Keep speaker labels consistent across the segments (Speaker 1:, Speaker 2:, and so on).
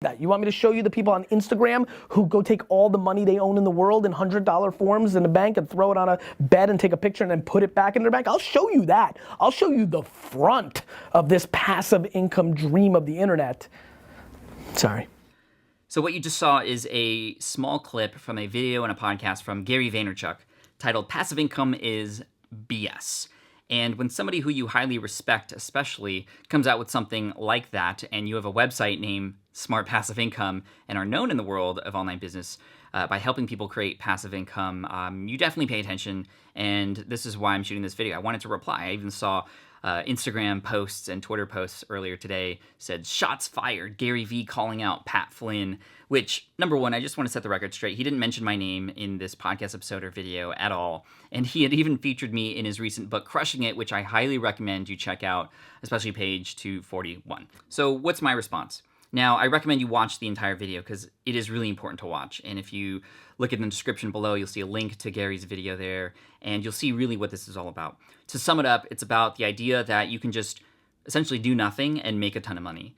Speaker 1: that. You want me to show you the people on Instagram who go take all the money they own in the world in $100 forms in the bank and throw it on a bed and take a picture and then put it back in their bank? I'll show you that. I'll show you the front of this passive income dream of the internet. Sorry.
Speaker 2: So what you just saw is a small clip from a video and a podcast from Gary Vaynerchuk titled "Passive Income is BS." And when somebody who you highly respect especially comes out with something like that, and you have a website named Smart Passive Income and are known in the world of online business by helping people create passive income, you definitely pay attention, and this is why I'm shooting this video. I wanted to reply. I even saw Instagram posts and Twitter posts earlier today said, "Shots fired, Gary V calling out Pat Flynn," which, number one, I just want to set the record straight. He didn't mention my name in this podcast episode or video at all, and he had even featured me in his recent book, Crushing It, which I highly recommend you check out, especially page 241. So what's my response? Now, I recommend you watch the entire video because it is really important to watch. And if you look in the description below, you'll see a link to Gary's video there, and you'll see really what this is all about. To sum it up, it's about the idea that you can just essentially do nothing and make a ton of money.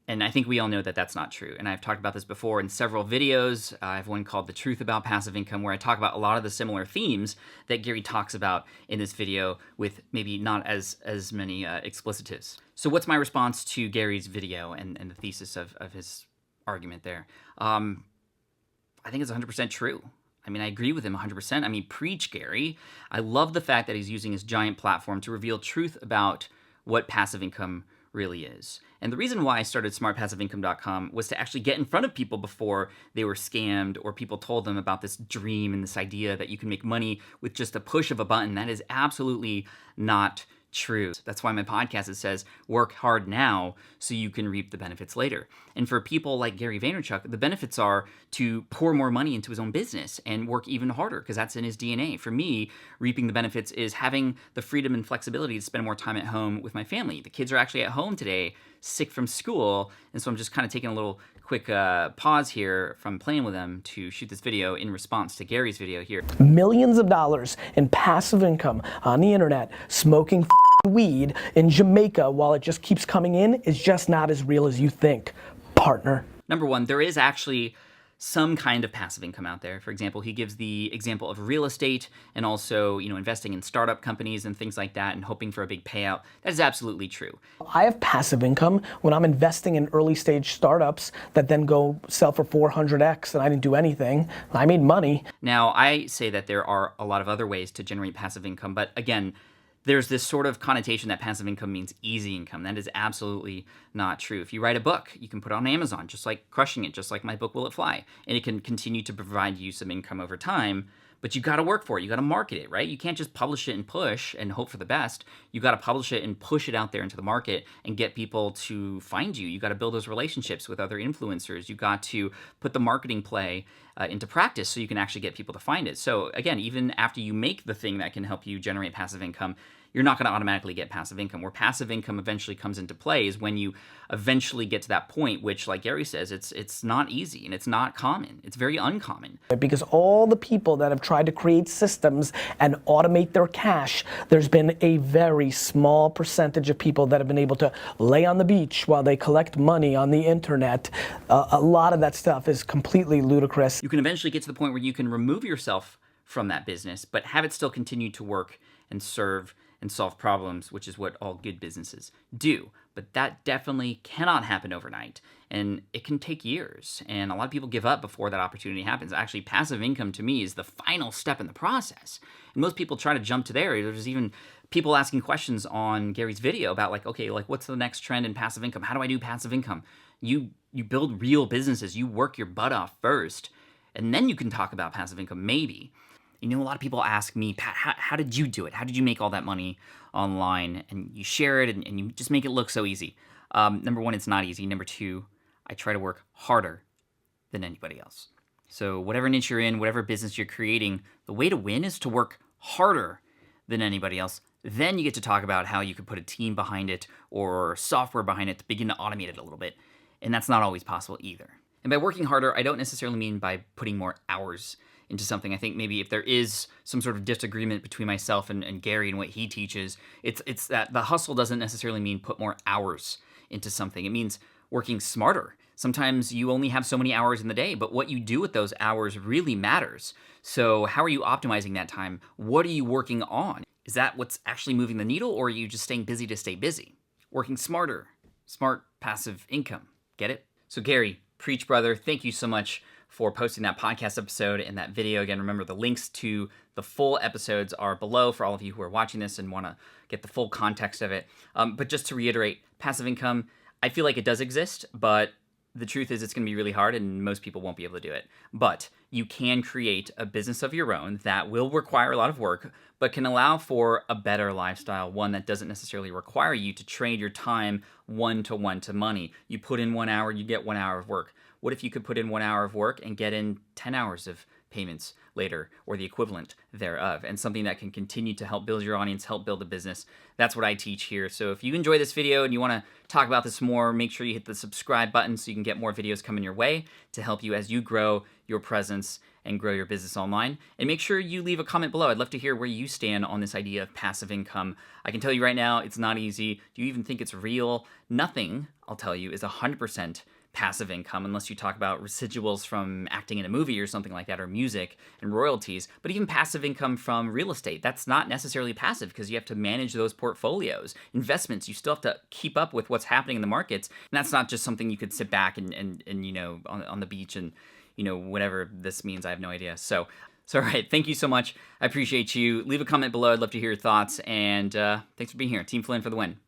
Speaker 2: And I think we all know that that's not true. And I've talked about this before in several videos. I have one called The Truth About Passive Income, where I talk about a lot of the similar themes that Gary talks about in this video with maybe not as many explicitives. So what's my response to Gary's video and the thesis of his argument there? I think it's 100% true. I mean, I agree with him 100%. I mean, preach, Gary. I love the fact that he's using his giant platform to reveal truth about what passive income really is. And the reason why I started smartpassiveincome.com was to actually get in front of people before they were scammed or people told them about this dream and this idea that you can make money with just a push of a button. That is absolutely not true. That's why my podcast says, work hard now so you can reap the benefits later. And for people like Gary Vaynerchuk, the benefits are to pour more money into his own business and work even harder because that's in his DNA. For me, reaping the benefits is having the freedom and flexibility to spend more time at home with my family. The kids are actually at home today, sick from school, and so I'm just kind of taking a little quick pause here from playing with them to shoot this video in response to Gary's video here.
Speaker 1: Millions of dollars in passive income on the internet, smoking weed in Jamaica while it just keeps coming in is just not as real as you think, partner.
Speaker 2: Number one, there is actually some kind of passive income out there. For example, he gives the example of real estate and also, investing in startup companies and things like that and hoping for a big payout. That is absolutely true.
Speaker 1: I have passive income when I'm investing in early stage startups that then go sell for 400x and I didn't do anything. I made money.
Speaker 2: Now, I say that there are a lot of other ways to generate passive income, but again, there's this sort of connotation that passive income means easy income. That is absolutely not true. If you write a book, you can put it on Amazon, just like Crushing It, just like my book, Will It Fly? And it can continue to provide you some income over time, but you gotta work for it. You gotta market it, right? You can't just publish it and push and hope for the best. You gotta publish it and push it out there into the market and get people to find you. You gotta build those relationships with other influencers. You got to put the marketing play into practice so you can actually get people to find it. So again, even after you make the thing that can help you generate passive income, you're not going to automatically get passive income. Where passive income eventually comes into play is when you eventually get to that point, which, like Gary says, it's not easy and it's not common. It's very uncommon.
Speaker 1: Because all the people that have tried to create systems and automate their cash, there's been a very small percentage of people that have been able to lay on the beach while they collect money on the internet. A lot of that stuff is completely ludicrous.
Speaker 2: You can eventually get to the point where you can remove yourself from that business, but have it still continue to work and serve and solve problems, which is what all good businesses do. But that definitely cannot happen overnight, and it can take years, and a lot of people give up before that opportunity happens. Actually, passive income to me is the final step in the process, and most people try to jump to there. There's even people asking questions on Gary's video about what's the next trend in passive income? How do I do passive income? You build real businesses, you work your butt off first, and then you can talk about passive income, maybe. A lot of people ask me, Pat, how did you do it? How did you make all that money online? And you share it and you just make it look so easy. Number one, it's not easy. Number two, I try to work harder than anybody else. So whatever niche you're in, whatever business you're creating, the way to win is to work harder than anybody else. Then you get to talk about how you could put a team behind it or software behind it to begin to automate it a little bit. And that's not always possible either. And by working harder, I don't necessarily mean by putting more hours into something. I think maybe if there is some sort of disagreement between myself and Gary and what he teaches, it's that the hustle doesn't necessarily mean put more hours into something. It means working smarter. Sometimes you only have so many hours in the day, but what you do with those hours really matters. So how are you optimizing that time? What are you working on? Is that what's actually moving the needle, or are you just staying busy to stay busy? Working smarter, smart passive income. Get it? So Gary, preach brother, thank you so much for posting that podcast episode and that video. Again, remember the links to the full episodes are below for all of you who are watching this and want to get the full context of it. But just to reiterate, passive income, I feel like it does exist, but the truth is it's going to be really hard and most people won't be able to do it. But you can create a business of your own that will require a lot of work, but can allow for a better lifestyle, one that doesn't necessarily require you to trade your time one-to-one to money. You put in 1 hour, you get 1 hour of work. What if you could put in 1 hour of work and get in 10 hours of payments later, or the equivalent thereof, and something that can continue to help build your audience, help build a business? That's what I teach here. So if you enjoy this video and you want to talk about this more, make sure you hit the subscribe button so you can get more videos coming your way to help you as you grow your presence and grow your business online. And make sure you leave a comment below. I'd love to hear where you stand on this idea of passive income. I can tell you right now, it's not easy. Do you even think it's real? Nothing, I'll tell you, is 100% passive income unless you talk about residuals from acting in a movie or something like that, or music and royalties. But even passive income from real estate, that's not necessarily passive because you have to manage those portfolios. Investments, you still have to keep up with what's happening in the markets. And that's not just something you could sit back and you know, on the beach and, you know, whatever this means, I have no idea. So all right, thank you so much. I appreciate you. Leave a comment below. I'd love to hear your thoughts. And thanks for being here. Team Flynn for the win.